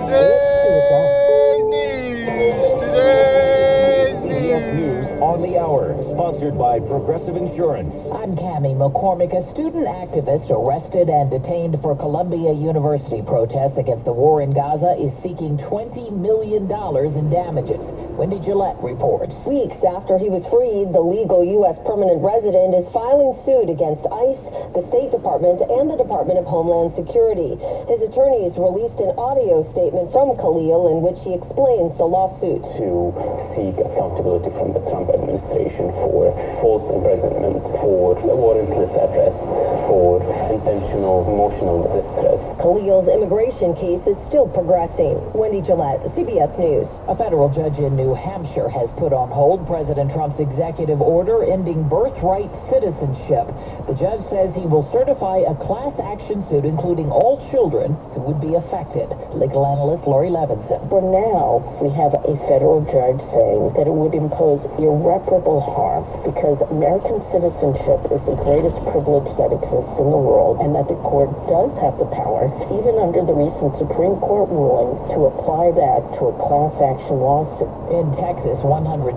Today's CBS News on the Hour, sponsored by Progressive Insurance. I'm Cammie McCormick. A student activist arrested and detained for Columbia University protests against the war in Gaza is seeking $20 million in damages. Wendy Gillette reports. Weeks after he was freed, the legal U.S. permanent resident is filing suit against ICE, the State Department, and the Department of Homeland Security. His attorneys released an audio statement from Khalil in which he explains the lawsuit. To seek accountability from the Trump administration for false imprisonment, for warrantless arrest, for intentional emotional distress. Khalil's immigration case is still progressing. Wendy Gillette, CBS News. A federal judge in New Hampshire has put on hold President Trump's executive order ending birthright citizenship. The judge says he will certify a class action suit including all children who would be affected. Legal analyst Lori Levinson. For now, we have a federal judge saying that it would impose irreparable harm because American citizenship is the greatest privilege that exists in the world, and that the court does have the power, even under the recent Supreme Court ruling, to apply that to a class action lawsuit. In Texas, 170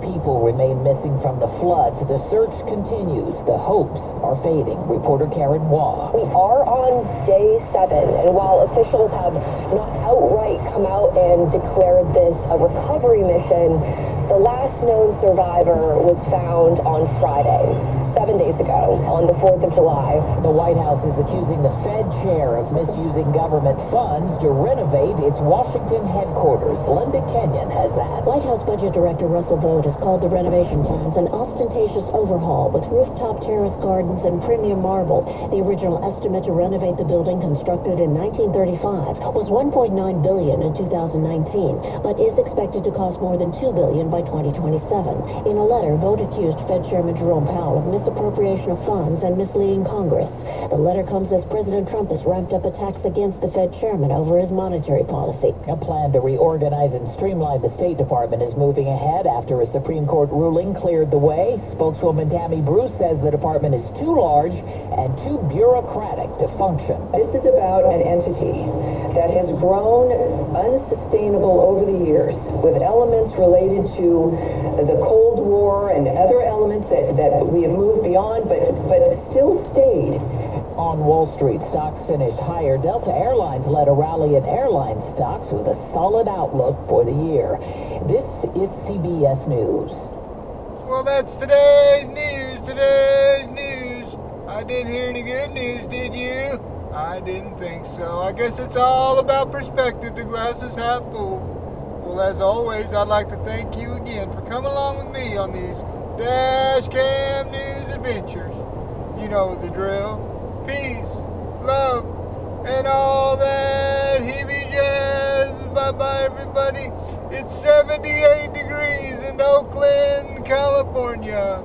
people remain missing from the floods. The search continues. The hopes are fading. Reporter Karen Waugh. We are on day 7, and while officials have not outright come out and declared this a recovery mission, the last known survivor was found on Friday, 7 days ago, on the 4th of July. The White House is accusing the Fed chair of misusing government funds to renovate its Washington headquarters. Linda Kenyon has that. White House Budget Director Russell Vought has called the renovation plans an ostentatious overhaul with rooftop terrace gardens and premium marble. The original estimate to renovate the building, constructed in 1935, was $1.9 billion in 2019, but is expected to cost more than $2 billion by 2027. In a letter, Vought accused Fed Chairman Jerome Powell of misappropriation of funds and misleading Congress. The letter comes as President Trump has ramped up attacks against the Fed chairman over his monetary policy. A plan to reorganize and streamline the State Department is moving ahead after a Supreme Court ruling cleared the way. Spokeswoman Tammy Bruce says the department is too large and too bureaucratic to function. This is about an entity that has grown unsustainable over the years, with elements related to the Cold War and other elements that we have moved beyond, but still stayed. On Wall Street, stocks finished higher. Delta Airlines led a rally in airline stocks with a solid outlook for the year. This is CBS News. Well, that's today's news. I didn't hear any good news, did you? I didn't think so. I guess it's all about perspective. The glass is half full. Well, as always, I'd like to thank you again for coming along with me on these Dash Cam News adventures. You know the drill. Peace, love, and all that heebie jazz. Bye-bye, everybody. It's 78 degrees in Oakland, California.